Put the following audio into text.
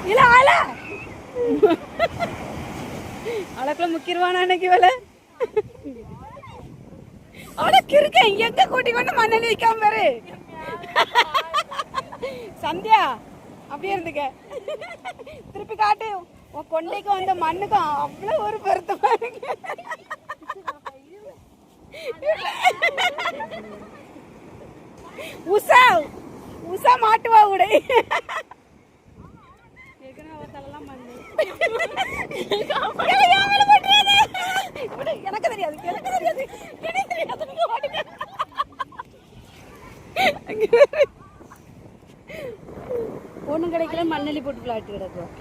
இல்ல அவளுக்குள்ள முக்கியமான அன்னைக்கு வேலை அவளுக்கு இருக்கேன் எங்க கூட்டி கொண்டு மண்ணெண்ணி வைக்காம பாரு. சந்தியா அப்படியே இருந்துக்க. திருப்பி காட்டு. உன் கொண்டைக்கு வந்த மண்ணுக்கும் அவ்வளவு ஒரு பொருத்தமா இருக்கு. உஷா உஷா மாட்டுவா கூட. எனக்கு தெரியாது ஒண்ணும் கிடைக்கல மண்ணெல்லி போட்டு விளையாட்டு கிடக்கும்.